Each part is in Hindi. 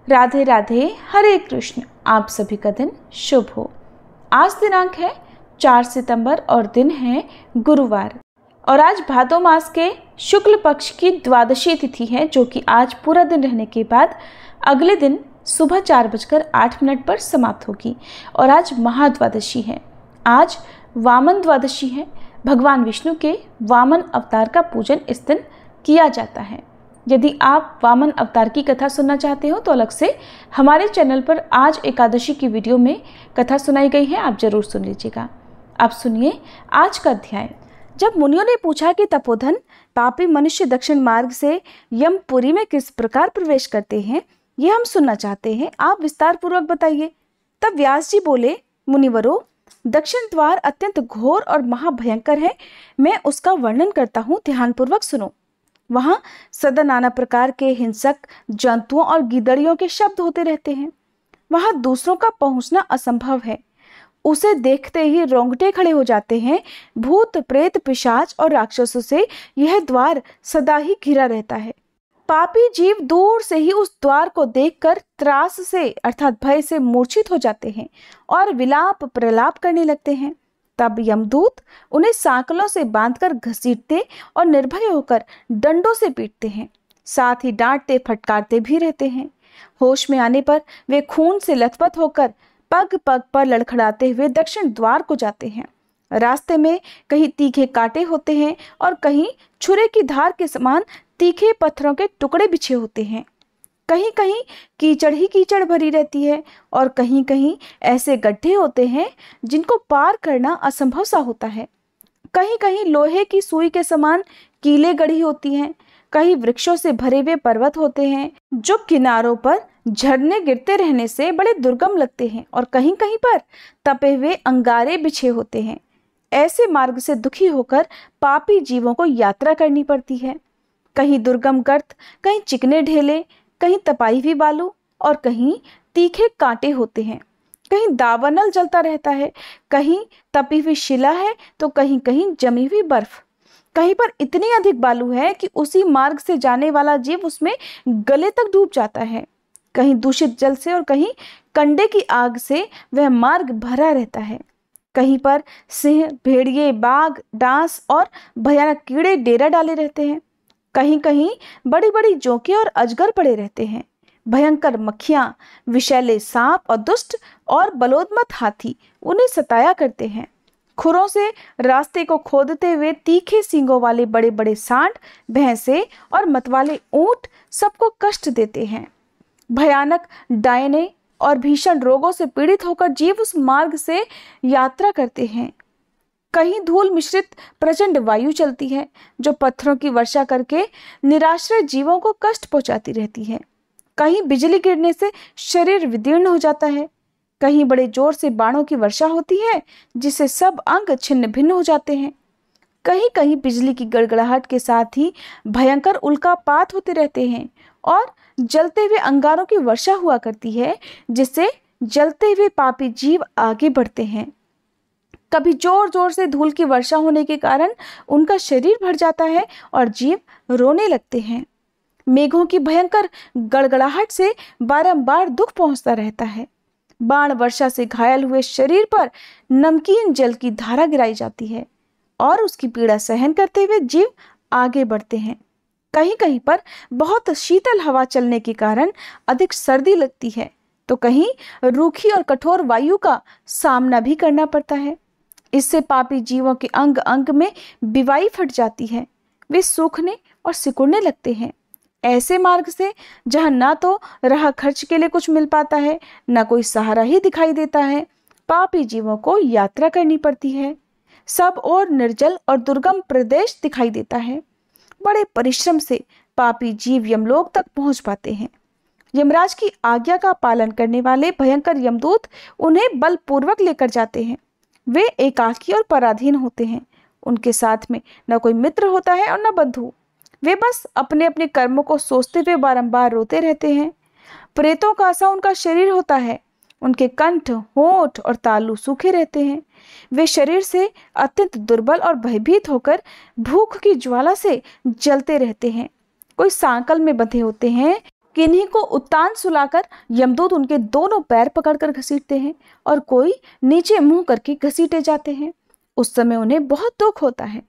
राधे राधे, हरे कृष्ण। आप सभी का दिन शुभ हो। आज दिनांक है 4 सितंबर और दिन है गुरुवार। और आज भादो मास के शुक्ल पक्ष की द्वादशी तिथि है, जो कि आज पूरा दिन रहने के बाद अगले दिन सुबह 4:08 पर समाप्त होगी। और आज महाद्वादशी है। आज वामन द्वादशी है। भगवान विष्णु के वामन अवतार का पूजन इस दिन किया जाता है। यदि आप वामन अवतार की कथा सुनना चाहते हो तो अलग से हमारे चैनल पर आज एकादशी की वीडियो में कथा सुनाई गई है, आप जरूर सुन लीजिएगा। आप सुनिए आज का अध्याय। जब मुनियों ने पूछा कि तपोधन पापी मनुष्य दक्षिण मार्ग से यमपुरी में किस प्रकार प्रवेश करते हैं, ये हम सुनना चाहते हैं, आप विस्तार पूर्वक बताइए। तब व्यास जी बोले, मुनिवरों, दक्षिण द्वार अत्यंत घोर और महाभयंकर है। मैं उसका वर्णन करता हूँ, ध्यानपूर्वक सुनो। वहां सदा नाना प्रकार के हिंसक जंतुओं और गिदड़ियों के शब्द होते रहते हैं। वहां दूसरों का पहुंचना असंभव है। उसे देखते ही रोंगटे खड़े हो जाते हैं। भूत प्रेत पिशाच और राक्षसों से यह द्वार सदा ही घिरा रहता है। पापी जीव दूर से ही उस द्वार को देखकर त्रास से अर्थात भय से मूर्छित हो जाते हैं और विलाप प्रलाप करने लगते हैं। तब यमदूत उन्हें सांकलों से बांधकर घसीटते और निर्भय होकर डंडों से पीटते हैं। साथ ही डांटते फटकारते भी रहते हैं। होश में आने पर वे खून से लथपथ होकर पग पग पर लड़खड़ाते हुए दक्षिण द्वार को जाते हैं। रास्ते में कहीं तीखे कांटे होते हैं और कहीं छुरे की धार के समान तीखे पत्थरों के टुकड़े बिछे होते हैं। कहीं कहीं कीचड़ ही कीचड़ भरी रहती है और कहीं कहीं ऐसे गड्ढे होते हैं जिनको पार करना असंभव सा होता है। कहीं कहीं लोहे की सुई के समान कीलें गड़ी होती हैं। कहीं वृक्षों से भरे हुए पर्वत होते हैं जो किनारों पर झरने गिरते रहने से बड़े दुर्गम लगते हैं और कहीं कहीं पर तपे हुए अंगारे बिछे होते हैं। ऐसे मार्ग से दुखी होकर पापी जीवों को यात्रा करनी पड़ती है। कहीं दुर्गम गर्त, कहीं चिकने ढेले, कहीं तपाई हुई बालू और कहीं तीखे कांटे होते हैं। कहीं दावानल जलता रहता है, कहीं तपी हुई शिला है तो कहीं कहीं जमी हुई बर्फ। कहीं पर इतनी अधिक बालू है कि उसी मार्ग से जाने वाला जीव उसमें गले तक डूब जाता है। कहीं दूषित जल से और कहीं कंडे की आग से वह मार्ग भरा रहता है। कहीं पर सिंह, भेड़िए, बाघ, डांस और भयानक कीड़े डेरा डाले रहते हैं। कहीं कहीं बड़ी बड़ी जोंके और अजगर पड़े रहते हैं। भयंकर मक्खियां, विषैले सांप और दुष्ट और बलोदमत हाथी उन्हें सताया करते हैं। खुरों से रास्ते को खोदते हुए तीखे सींगों वाले बड़े बड़े सांड, भैंसे और मतवाले ऊंट सबको कष्ट देते हैं। भयानक डायने और भीषण रोगों से पीड़ित होकर जीव उस मार्ग से यात्रा करते हैं। कहीं धूल मिश्रित प्रचंड वायु चलती है जो पत्थरों की वर्षा करके निराश्रय जीवों को कष्ट पहुंचाती रहती है। कहीं बिजली गिरने से शरीर विदीर्ण हो जाता है। कहीं बड़े जोर से बाणों की वर्षा होती है जिससे सब अंग छिन्न भिन्न हो जाते हैं। कहीं कहीं बिजली की गड़गड़ाहट के साथ ही भयंकर उल्कापात होते रहते हैं और जलते हुए अंगारों की वर्षा हुआ करती है जिससे जलते हुए पापी जीव आगे बढ़ते हैं। कभी जोर जोर से धूल की वर्षा होने के कारण उनका शरीर भर जाता है और जीव रोने लगते हैं। मेघों की भयंकर गड़गड़ाहट से बारंबार दुख पहुंचता रहता है। बाण वर्षा से घायल हुए शरीर पर नमकीन जल की धारा गिराई जाती है और उसकी पीड़ा सहन करते हुए जीव आगे बढ़ते हैं। कहीं कहीं पर बहुत शीतल हवा चलने के कारण अधिक सर्दी लगती है तो कहीं रूखी और कठोर वायु का सामना भी करना पड़ता है। इससे पापी जीवों के अंग अंग में बिवाई फट जाती है। वे सूखने और सिकुड़ने लगते हैं। ऐसे मार्ग से जहां ना तो राह खर्च के लिए कुछ मिल पाता है, ना कोई सहारा ही दिखाई देता है, पापी जीवों को यात्रा करनी पड़ती है। सब और निर्जल और दुर्गम प्रदेश दिखाई देता है। बड़े परिश्रम से पापी जीव यमलोक तक पहुंच पाते हैं। यमराज की आज्ञा का पालन करने वाले भयंकर यमदूत उन्हें बलपूर्वक लेकर जाते हैं। वे एकाकी और पराधीन होते हैं। उनके साथ में न कोई मित्र होता है और न बंधु। वे बस अपने अपने कर्मों को सोचते हुए बारंबार रोते रहते हैं। प्रेतों का सा उनका शरीर होता है। उनके कंठ, होंठ और तालू सूखे रहते हैं। वे शरीर से अत्यंत दुर्बल और भयभीत होकर भूख की ज्वाला से जलते रहते हैं। कोई सांकल में बंधे होते हैं किन्हीं को उत्तान सुलाकर यमदूत उनके दोनों पैर पकड़कर घसीटते हैं और कोई नीचे मुंह करके घसीटे जाते हैं। उस समय उन्हें बहुत दुख होता है।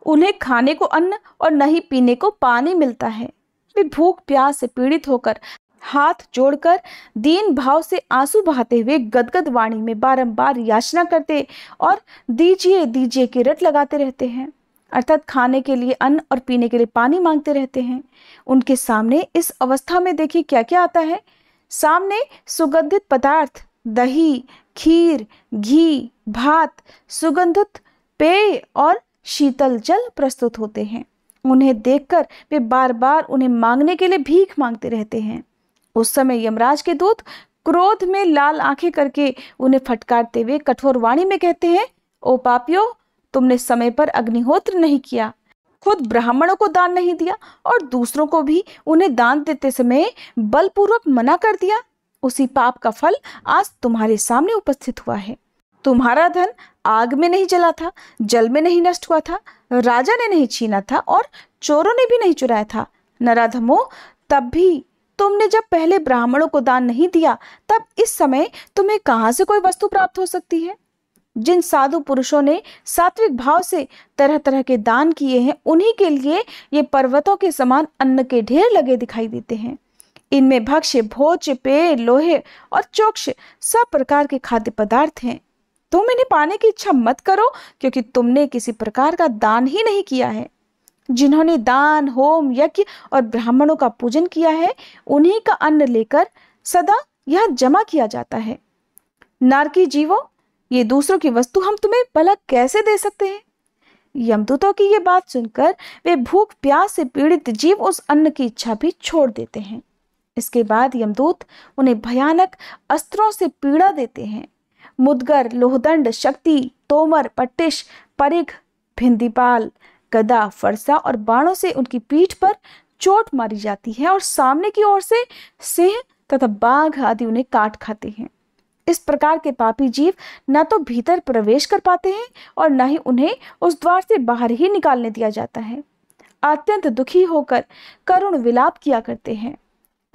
उन्हें खाने को अन्न और न ही पीने को पानी मिलता है। वे भूख प्यास से पीड़ित होकर हाथ जोड़कर दीन भाव से आंसू बहाते हुए गदगद वाणी में बारंबार याचना करते और दीजिए दीजिए की रट लगाते रहते हैं, अर्थात खाने के लिए अन्न और पीने के लिए पानी मांगते रहते हैं। उनके सामने इस अवस्था में देखिए क्या क्या आता है। सामने सुगंधित पदार्थ, दही, खीर, घी, भात, सुगंधित पेय और शीतल जल प्रस्तुत होते हैं। उन्हें देखकर वे बार बार उन्हें मांगने के लिए भीख मांगते रहते हैं। उस समय यमराज के दूत क्रोध में लाल आंखें करके उन्हें फटकारते हुए कठोर वाणी में कहते हैं, ओ पापियों, तुमने समय पर अग्निहोत्र नहीं किया, खुद ब्राह्मणों को दान नहीं दिया और दूसरों को भी उन्हें दान देते समय बलपूर्वक मना कर दिया। उसी पाप का फल आज तुम्हारे सामने उपस्थित हुआ है। तुम्हारा धन आग में नहीं जला था, जल में नहीं नष्ट हुआ था, राजा ने नहीं छीना था और चोरों ने भी नहीं चुराया था। नराधमों, तब भी तुमने जब पहले ब्राह्मणों को दान नहीं दिया, तब इस समय तुम्हें कहां से कोई वस्तु प्राप्त हो सकती है? जिन साधु पुरुषों ने सात्विक भाव से तरह तरह के दान किए हैं, उन्हीं के लिए ये पर्वतों के समान अन्न के ढेर लगे दिखाई देते हैं। इनमें भक्ष्य, भोज्य, पेय, लोहे और चोक्ष सब प्रकार के खाद्य पदार्थ हैं। तुम इन्हें पाने की इच्छा मत करो, क्योंकि तुमने किसी प्रकार का दान ही नहीं किया है। जिन्होंने दान, होम, यज्ञ और ब्राह्मणों का पूजन किया है, उन्हीं का अन्न लेकर सदा यह जमा किया जाता है। नारकी जीवो, ये दूसरों की वस्तु हम तुम्हें भला कैसे दे सकते हैं? यमदूतों की ये बात सुनकर वे भूख प्यास से पीड़ित जीव उस अन्न की इच्छा भी छोड़ देते हैं। इसके बाद यमदूत उन्हें भयानक अस्त्रों से पीड़ा देते हैं। मुदगर, लोहदंड, शक्ति, तोमर, पट्टिश, परिघ, भिंदीपाल, गदा, फरसा और बाणों से उनकी पीठ पर चोट मारी जाती है और सामने की ओर से सिंह तथा बाघ आदि उन्हें काट खाते हैं। इस प्रकार के पापी जीव न तो भीतर प्रवेश कर पाते हैं और न ही उन्हें उस द्वार से बाहर ही निकालने दिया जाता है। अत्यंत दुखी होकर करुण विलाप किया करते हैं।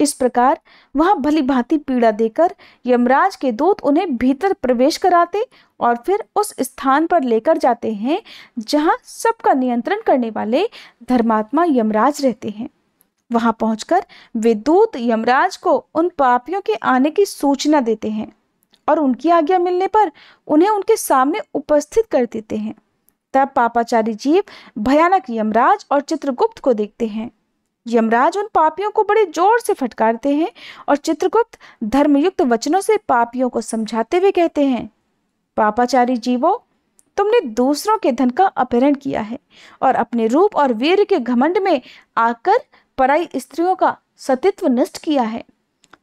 इस प्रकार वहां भली भांति पीड़ा देकर यमराज के दूत उन्हें भीतर प्रवेश कराते और फिर उस स्थान पर लेकर जाते हैं जहां सबका नियंत्रण करने वाले धर्मात्मा यमराज रहते हैं। वहां पहुंचकर वे दूत यमराज को उन पापियों के आने की सूचना देते हैं और उनकी आज्ञा मिलने पर उन्हें उनके सामने उपस्थित कर देते हैं। तब पापाचारी जीव भयानक यमराज और चित्रगुप्त को देखते हैं। यमराज उन पापियों को बड़े जोर से फटकारते हैं और चित्रगुप्त धर्मयुक्त वचनों से पापियों को समझाते हुए कहते हैं, पापाचारी जीवो, तुमने दूसरों के धन का अपहरण किया है और अपने रूप और वीर के घमंड में आकर पराई स्त्रियों का सतीत्व नष्ट किया है।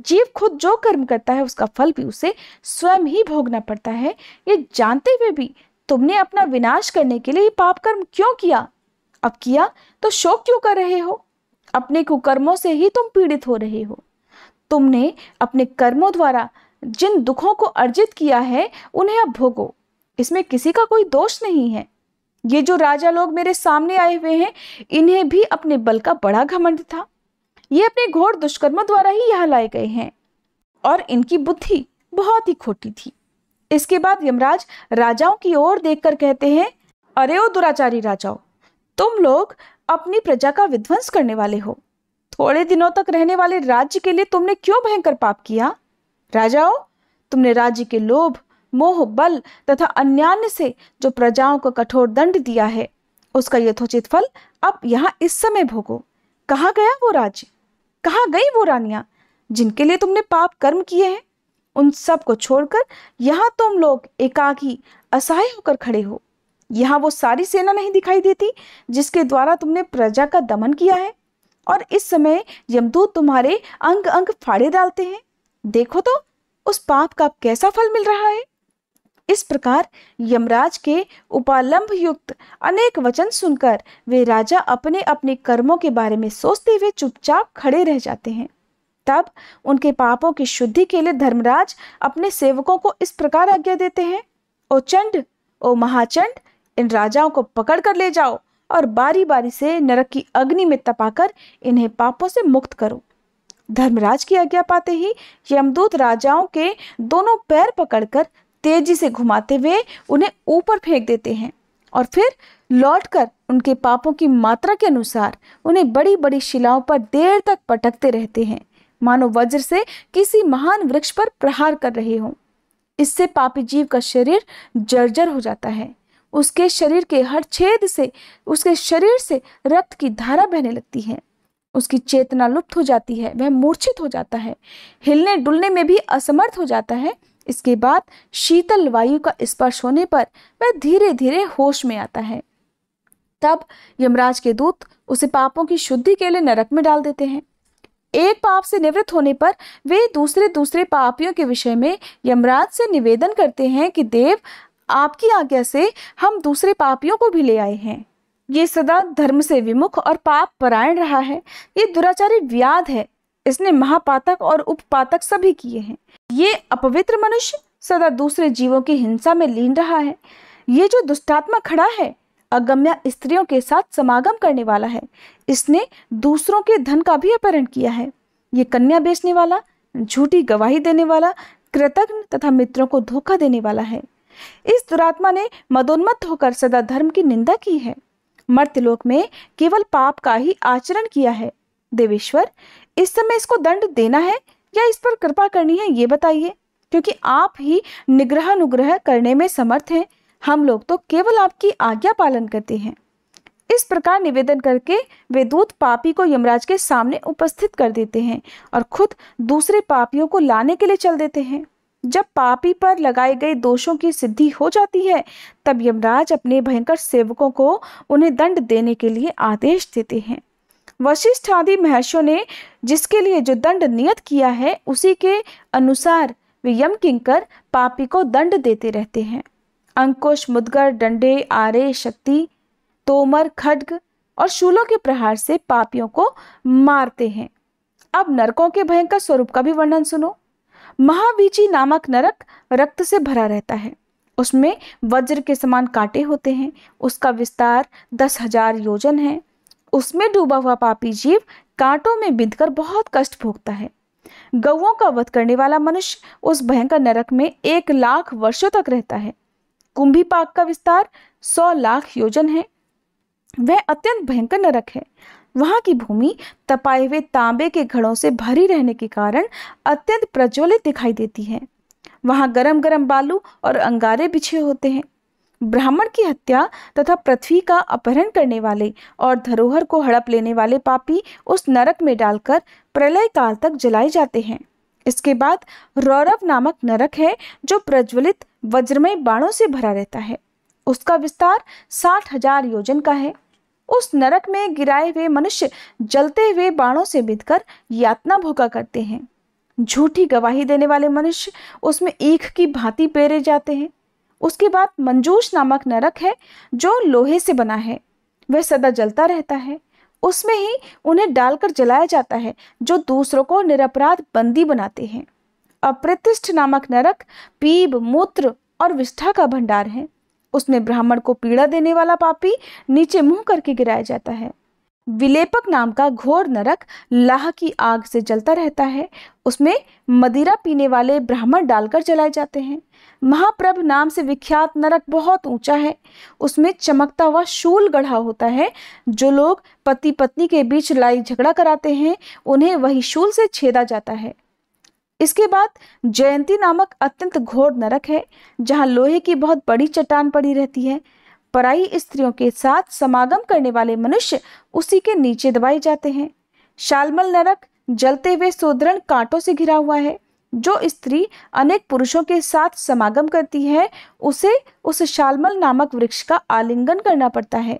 जीव खुद जो कर्म करता है उसका फल भी उसे स्वयं ही भोगना पड़ता है। ये जानते हुए भी तुमने अपना विनाश करने के लिए पाप कर्म क्यों किया? अब किया तो शोक क्यों कर रहे हो? अपने कुकर्मों से ही तुम पीड़ित हो रहे हो। तुमने अपने कर्मों द्वारा जिन दुखों को अर्जित किया है उन्हें अब भोगो। इसमें किसी का कोई दोष नहीं है। ये जो राजा लोग मेरे सामने आए हुए हैं, इन्हें भी अपने बल का बड़ा घमंड था। ये अपने घोर दुष्कर्मों द्वारा ही यहाँ लाए गए हैं और इनकी बुद्धि बहुत ही खोटी थी। इसके बाद यमराज राजाओं की ओर देखकर कहते हैं, अरे ओ दुराचारी राजाओं, तुम लोग अपनी प्रजा का विध्वंस करने वाले हो। थोड़े दिनों तक रहने वाले राज्य के लिए तुमने क्यों भयंकर पाप किया? राजाओं, तुमने राज्य के लोभ, मोह, बल तथा अन्यान्य से जो प्रजाओं को कठोर दंड दिया है, उसका यथोचित फल अब यहाँ इस समय भोगो। कहाँ गया वो राज्य? कहाँ गई वो रानियां जिनके लिए तुमने पाप कर्म किए हैं? उन सब को छोड़कर यहाँ तुम लोग एकाकी असहाय होकर खड़े हो। यहाँ वो सारी सेना नहीं दिखाई देती जिसके द्वारा तुमने प्रजा का दमन किया है, और इस समय यमदूत तुम्हारे अंग अंग फाड़े डालते हैं। देखो तो उस पाप का कैसा फल मिल रहा है। इस प्रकार यमराज के उपालंभ युक्त अनेक वचन सुनकर वे राजा अपने अपने कर्मों के बारे में सोचते हुए चुपचाप खड़े रह जाते हैं। तब उनके पापों की शुद्धि के लिए धर्मराज अपने सेवकों को इस प्रकार आज्ञा देते हैं, ओ चंड, ओ महाचंड, इन राजाओं को पकड़ कर ले जाओ और बारी बारी से नरक की अग्नि में तपाकर इन्हें पापों से मुक्त करो। धर्मराज की आज्ञा पाते ही यमदूत राजाओं के दोनों पैर पकड़कर तेजी से घुमाते हुए उन्हें ऊपर फेंक देते हैं और फिर लौटकर उनके पापों की मात्रा के अनुसार उन्हें बड़ी बड़ी शिलाओं पर देर तक पटकते रहते हैं, मानो वज्र से किसी महान वृक्ष पर प्रहार कर रहे हों। इससे पापी जीव का शरीर जर्जर हो जाता है। उसके शरीर के हर छेद से उसके शरीर से रक्त की धारा बहने लगती है। उसकी चेतना लुप्त हो जाती है, वह मूर्छित हो जाता है, हिलने डुलने में भी असमर्थ हो जाता है। इसके बाद शीतल वायु का स्पर्श होने पर वह धीरे धीरे होश में आता है। तब यमराज के दूत उसे पापों की शुद्धि के लिए नरक में डाल देते हैं। एक पाप से निवृत्त होने पर वे दूसरे पापियों के विषय में यमराज से निवेदन करते हैं कि देव, आपकी आज्ञा से हम दूसरे पापियों को भी ले आए हैं। ये सदा धर्म से विमुख और पाप परायण रहा है। ये दुराचारी व्याध है। इसने महापातक और उपपातक सभी किए हैं। ये अपवित्र मनुष्य सदा दूसरे जीवों की हिंसा में लीन रहा है। ये जो दुष्टात्मा खड़ा है, अगम्य स्त्रियों के साथ समागम करने वाला है। इसने दूसरों के धन का भी अपहरण किया है। ये कन्या बेचने वाला, झूठी गवाही देने वाला, कृतघ्न तथा मित्रों को धोखा देने वाला है। इस दुरात्मा ने मदोन्मत्त होकर सदा धर्म की निंदा की है। मर्त्यलोक में केवल पाप का ही आचरण किया है। देवेश्वर, इस समय इसको दंड देना है या इस पर कृपा करनी है, ये बताइए, क्योंकि आप ही निग्रह अनुग्रह करने में समर्थ हैं। हम लोग तो केवल आपकी आज्ञा पालन करते हैं। इस प्रकार निवेदन करके वे दूत पापी को यमराज के सामने उपस्थित कर देते हैं और खुद दूसरे पापियों को लाने के लिए चल देते हैं। जब पापी पर लगाए गए दोषों की सिद्धि हो जाती है, तब यमराज अपने भयंकर सेवकों को उन्हें दंड देने के लिए आदेश देते हैं। वशिष्ठ आदि महर्षियों ने जिसके लिए जो दंड नियत किया है, उसी के अनुसार वे यम किंकर पापी को दंड देते रहते हैं। अंकुश, मुद्गर, डंडे, आरे, शक्ति, तोमर, खड्ग और शूलों के प्रहार से पापियों को मारते हैं। अब नरकों के भयंकर स्वरूप का भी वर्णन सुनो। महावीची नामक नरक रक्त से भरा रहता है। उसमें वज्र के समान कांटे होते हैं। उसका विस्तार 10,000 योजन है। उसमें डूबा हुआ पापी जीव कांटों में बिंधकर बहुत कष्ट भोगता है। गौओं का वध करने वाला मनुष्य उस भयंकर नरक में 1,00,000 वर्षों तक रहता है। कुंभीपाक का विस्तार 100 लाख योजन है। वह अत्यंत भयंकर नरक है। वहां की भूमि तपाए हुए तांबे के घड़ों से भरी रहने के कारण अत्यंत प्रज्वलित दिखाई देती है। वहां गरम गरम बालू और अंगारे बिछे होते हैं। ब्राह्मण की हत्या तथा पृथ्वी का अपहरण करने वाले और धरोहर को हड़प लेने वाले पापी उस नरक में डालकर प्रलय काल तक जलाए जाते हैं। इसके बाद रौरव नामक नरक है, जो प्रज्वलित वज्रमय बाणों से भरा रहता है। उसका विस्तार 60,000 योजन का है। उस नरक में गिराए हुए मनुष्य जलते हुए बाणों से बिंधकर यातना भोगा करते हैं। झूठी गवाही देने वाले मनुष्य उसमें ईख की भांति पेरे जाते हैं। उसके बाद मंजूष नामक नरक है, जो लोहे से बना है। वह सदा जलता रहता है। उसमें ही उन्हें डालकर जलाया जाता है, जो दूसरों को निरपराध बंदी बनाते हैं। अप्रतिष्ठ नामक नरक पीप, मूत्र और विष्ठा का भंडार है। उसमें ब्राह्मण को पीड़ा देने वाला पापी नीचे मुंह करके गिराया जाता है। विलेपक नाम का घोर नरक लाह की आग से जलता रहता है। उसमें मदिरा पीने वाले ब्राह्मण डालकर जलाए जाते हैं। महाप्रभ नाम से विख्यात नरक बहुत ऊंचा है। उसमें चमकता हुआ शूल गढ़ा होता है। जो लोग पति पत्नी के बीच लड़ाई झगड़ा कराते हैं, उन्हें वही शूल से छेदा जाता है। इसके बाद जयंती नामक अत्यंत घोर नरक है, जहां लोहे की बहुत बड़ी चट्टान पड़ी रहती है। पराई स्त्रियों के साथ समागम करने वाले मनुष्य उसी के नीचे दबाए जाते हैं। शालमल नरक जलते हुए सुदृढ़ कांटों से घिरा हुआ है। जो स्त्री अनेक पुरुषों के साथ समागम करती है, उसे उस शालमल नामक वृक्ष का आलिंगन करना पड़ता है।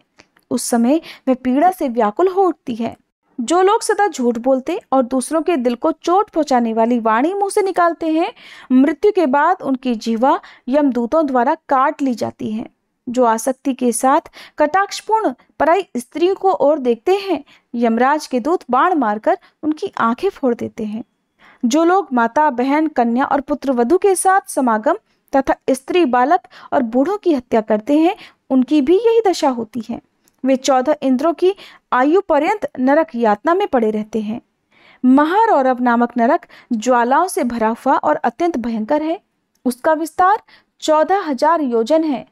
उस समय वह पीड़ा से व्याकुल हो उठती है। जो लोग सदा झूठ बोलते और दूसरों के दिल को चोट पहुंचाने वाली वाणी मुंह से निकालते हैं, मृत्यु के बाद उनकी जीवा यमदूतों द्वारा काट ली जाती है। जो आसक्ति के साथ कटाक्षपूर्ण पराई स्त्रियों को ओर देखते हैं, यमराज के दूत बाण मारकर उनकी आंखें फोड़ देते हैं। जो लोग माता, बहन, कन्या और पुत्र वधू के साथ समागम तथा स्त्री, बालक और बूढ़ों की हत्या करते हैं, उनकी भी यही दशा होती है। वे 14 इंद्रों की आयु पर्यंत नरक यातना में पड़े रहते हैं। महारौरव नामक नरक ज्वालाओं से भरा हुआ और अत्यंत भयंकर है। उसका विस्तार 14,000 योजन है।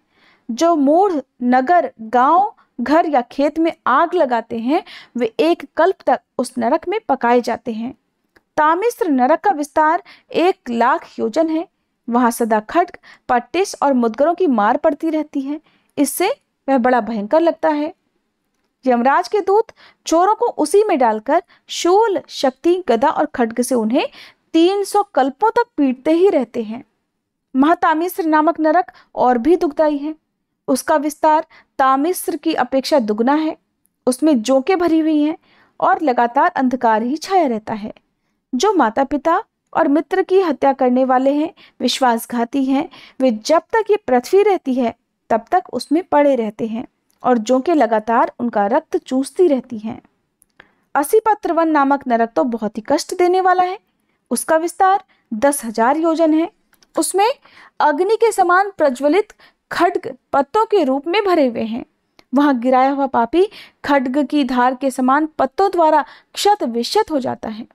जो मूढ़ नगर, गांव, घर या खेत में आग लगाते हैं वे एक कल्प तक उस नरक में पकाए जाते हैं। तामिस्र नरक का विस्तार 1,00,000 योजन है। वहां सदा खड्ग, पट्टिस और मुदगरों की मार पड़ती रहती है। इससे वह बड़ा भयंकर लगता है। यमराज के दूत चोरों को उसी में डालकर शूल, शक्ति, गदा और खड्ग से उन्हें 300 कल्पों तक पीटते ही रहते हैं। महातामिस्र नामक नरक और भी दुखदाई है। उसका विस्तार तामिस्र की अपेक्षा दुगना है। उसमें जोंकें भरी हुई हैं और लगातार अंधकार ही छाया रहता है। जो माता पिता और मित्र की हत्या करने वाले हैं, विश्वासघाती हैं, वे जब तक ये पृथ्वी रहती है तब तक उसमें पड़े रहते हैं और जोंकें लगातार उनका रक्त चूसती रहती हैं। असीपत्रवन नामक नरक तो बहुत ही कष्ट देने वाला है। उसका विस्तार 10,000 योजन है। उसमें अग्नि के समान प्रज्वलित खड्ग पत्तों के रूप में भरे हुए हैं। वहां गिराया हुआ पापी खड्ग की धार के समान पत्तों द्वारा क्षत विक्षत हो जाता है।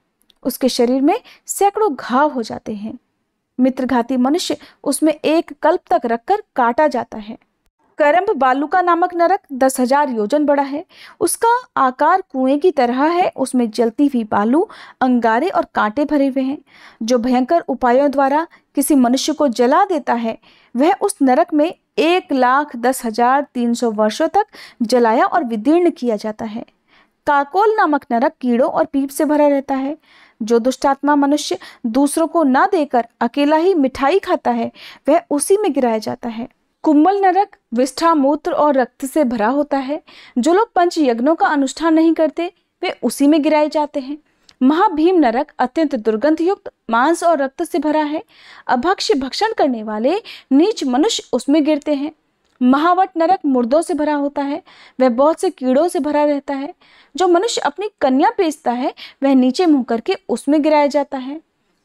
उसके शरीर में सैकड़ों घाव हो जाते हैं। मित्रघाती मनुष्य उसमें एक कल्प तक रखकर काटा जाता है। करम्ब बालुका नामक नरक 10,000 योजन बड़ा है। उसका आकार कुएं की तरह है। उसमें जलती हुई बालू, अंगारे और कांटे भरे हुए हैं। जो भयंकर उपायों द्वारा किसी मनुष्य को जला देता है वह उस नरक में 1,10,300 वर्षों तक जलाया और विदीर्ण किया जाता है। काकोल नामक नरक कीड़ों और पीप से भरा रहता है। जो दुष्टात्मा मनुष्य दूसरों को न देकर अकेला ही मिठाई खाता है वह उसी में गिराया जाता है। कुंभल नरक विष्ठा, मूत्र और रक्त से भरा होता है। जो लोग पंच यज्ञों का अनुष्ठान नहीं करते वे उसी में गिराए जाते हैं। महाभीम नरक अत्यंत दुर्गंध युक्त, मांस और रक्त से भरा है। अभक्ष्य भक्षण करने वाले नीच मनुष्य उसमें गिरते हैं। महावट नरक मुर्दों से भरा होता है। वह बहुत से कीड़ों से भरा रहता है। जो मनुष्य अपनी कन्या बेचता है वह नीचे मुंह करके उसमें गिराया जाता है।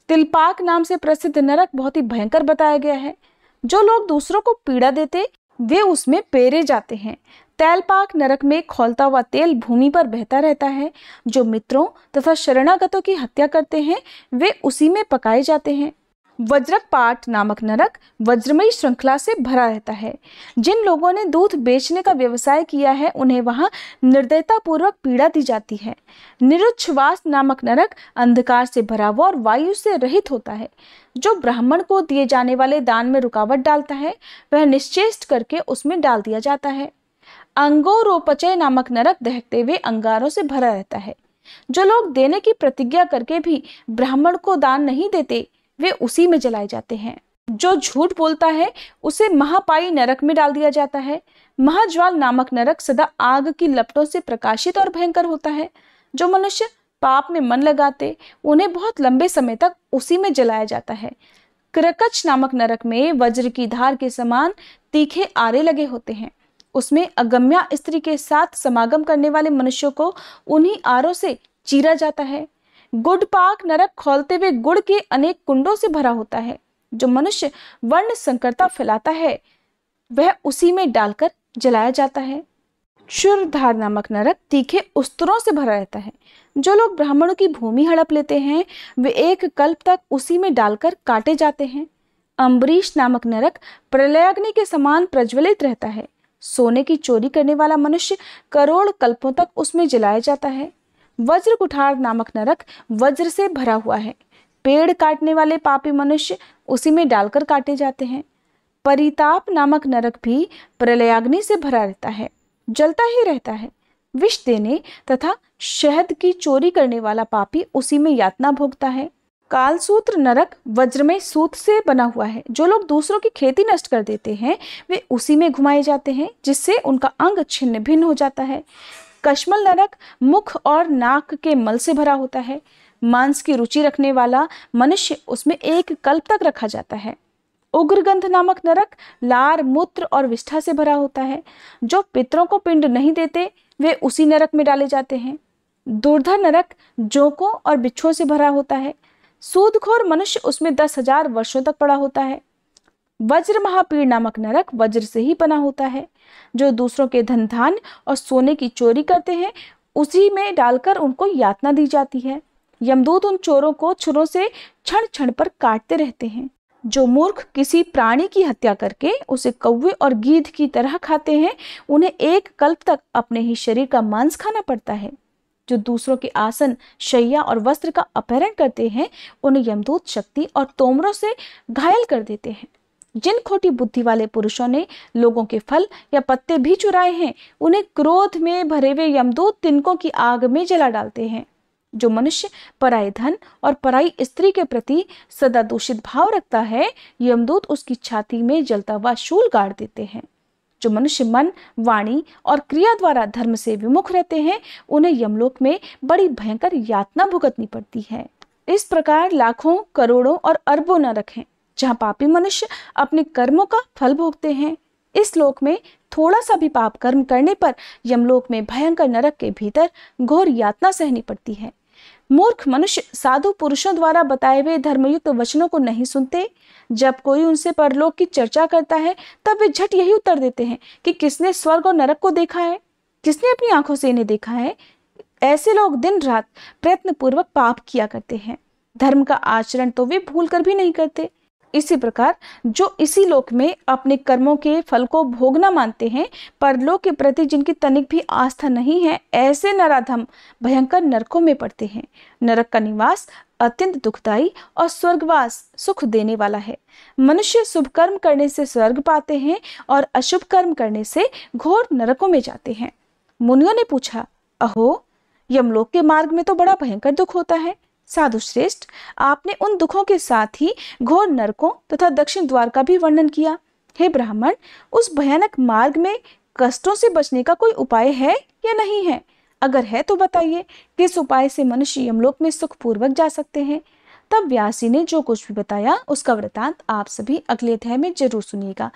तिलपाक नाम से प्रसिद्ध नरक बहुत ही भयंकर बताया गया है। जो लोग दूसरों को पीड़ा देते वे उसमें पेरे जाते हैं। तैलपाक नरक में खौलता हुआ तेल भूमि पर बहता रहता है। जो मित्रों तथा शरणागतों की हत्या करते हैं वे उसी में पकाए जाते हैं। वज्रपाट नामक नरक वज्रमयी श्रृंखला से भरा रहता है। जिन लोगों ने दूध बेचने का व्यवसाय किया है उन्हें वहां निर्दयता पूर्वक पीड़ा दी जाती है। निरुच्छ्वास नामक नरक अंधकार से भरा हुआ और वायु से रहित होता है। जो ब्राह्मण को दिए जाने वाले दान में रुकावट डालता है वह निश्चेष्ट करके उसमें डाल दिया जाता है। अंगोरोपचय नामक नरक दहकते हुए अंगारों से भरा रहता है। जो लोग देने की प्रतिज्ञा करके भी ब्राह्मण को दान नहीं देते वे उसी में जलाए जाते हैं। जो झूठ बोलता है उसे महापाई नरक में डाल दिया जाता है। महाज्वाल नामक नरक सदा आग की लपटों से प्रकाशित और भयंकर होता है। जो मनुष्य पाप में मन लगाते उन्हें बहुत लंबे समय तक उसी में जलाया जाता है। क्रकच नामक नरक में वज्र की धार के समान तीखे आरे लगे होते हैं। उसमें अगम्या स्त्री के साथ समागम करने वाले मनुष्यों को उन्हीं आरों से चीरा जाता है। गुड़पाक नरक खौलते हुए गुड़ के अनेक कुंडों से भरा होता है। जो मनुष्य वर्ण संकरता फैलाता है वह उसी में डालकर जलाया जाता है। क्षुरधार नामक नरक तीखे उस्तरों से भरा रहता है। जो लोग ब्राह्मणों की भूमि हड़प लेते हैं वे एक कल्प तक उसी में डालकर काटे जाते हैं। अम्बरीश नामक नरक प्रलयाग्नि के समान प्रज्वलित रहता है। सोने की चोरी करने वाला मनुष्य करोड़ कल्पों तक उसमें जलाया जाता है। वज्र कुठार नामक नरक वज्र से भरा हुआ है। पेड़ काटने वाले पापी मनुष्य उसी में डालकर काटे जाते हैं। परिताप नामक नरक भी प्रलयाग्नि से भरा रहता है, जलता ही रहता है। विष देने तथा शहद की चोरी करने वाला पापी उसी में यातना भोगता है। कालसूत्र नरक वज्रमय सूत से बना हुआ है। जो लोग दूसरों की खेती नष्ट कर देते हैं वे उसी में घुमाए जाते हैं, जिससे उनका अंग छिन्न भिन्न हो जाता है। कश्मल नरक मुख और नाक के मल से भरा होता है। मांस की रुचि रखने वाला मनुष्य उसमें एक कल्प तक रखा जाता है। उग्रगंध नामक नरक लार, मूत्र और विष्ठा से भरा होता है। जो पितरों को पिंड नहीं देते वे उसी नरक में डाले जाते हैं। दुर्धर नरक जोंकों और बिच्छुओं से भरा होता है। सूदखोर मनुष्य उसमें 10,000 वर्षों तक पड़ा होता है। वज्र महापीड़ नामक नरक वज्र से ही बना होता है। जो दूसरों के धन धान्य और सोने की चोरी करते हैं उसी में डालकर उनको यातना दी जाती है। यमदूत उन चोरों को छुरों से क्षण क्षण पर काटते रहते हैं। जो मूर्ख किसी प्राणी की हत्या करके उसे कौवे और गीध की तरह खाते हैं, उन्हें एक कल्प तक अपने ही शरीर का मांस खाना पड़ता है। जो दूसरों के आसन, शैया और वस्त्र का अपहरण करते हैं, उन्हें यमदूत शक्ति और तोमरों से घायल कर देते हैं। जिन खोटी बुद्धि वाले पुरुषों ने लोगों के फल या पत्ते भी चुराए हैं, उन्हें क्रोध में भरे हुए यमदूत तिनकों की आग में जला डालते हैं। जो मनुष्य पराये धन और पराई स्त्री के प्रति सदा दूषित भाव रखता है, यमदूत उसकी छाती में जलता हुआ शूल गाड़ देते हैं। जो मनुष्य मन, वाणी और क्रिया द्वारा धर्म से विमुख रहते हैं, उन्हें यमलोक में बड़ी भयंकर यातना भुगतनी पड़ती है। इस प्रकार लाखों, करोड़ों और अरबों नरक हैं, जहाँ पापी मनुष्य अपने कर्मों का फल भोगते हैं। इस लोक में थोड़ा सा भी पाप कर्म करने पर यमलोक में भयंकर नरक के भीतर घोर यातना सहनी पड़ती है। मूर्ख मनुष्य साधु पुरुषों द्वारा बताए हुए धर्मयुक्त वचनों को नहीं सुनते। जब कोई उनसे परलोक की चर्चा करता है, तब वे झट यही उत्तर देते हैं कि किसने स्वर्ग और नरक को देखा है, किसने अपनी आंखों से इन्हें देखा है। ऐसे लोग दिन रात प्रयत्न पूर्वक पाप किया करते हैं, धर्म का आचरण तो वे भूल कर भी नहीं करते। इसी प्रकार जो इसी लोक में अपने कर्मों के फल को भोगना मानते हैं, परलोक के प्रति जिनकी तनिक भी आस्था नहीं है, ऐसे नराधम भयंकर नरकों में पड़ते हैं। नरक का निवास अत्यंत दुखदायी और स्वर्गवास सुख देने वाला है। मनुष्य शुभ कर्म करने से स्वर्ग पाते हैं और अशुभ कर्म करने से घोर नरकों में जाते हैं। मुनियों ने पूछा, अहो, यमलोक के मार्ग में तो बड़ा भयंकर दुख होता है। साधु श्रेष्ठ, आपने उन दुखों के साथ ही घोर नरकों तथा दक्षिण द्वार का भी वर्णन किया। हे ब्राह्मण, उस भयानक मार्ग में कष्टों से बचने का कोई उपाय है या नहीं है? अगर है तो बताइए, किस उपाय से मनुष्य यमलोक में सुखपूर्वक जा सकते हैं? तब व्यास जी ने जो कुछ भी बताया उसका वृतांत आप सभी अगले अध्याय में जरूर सुनिएगा।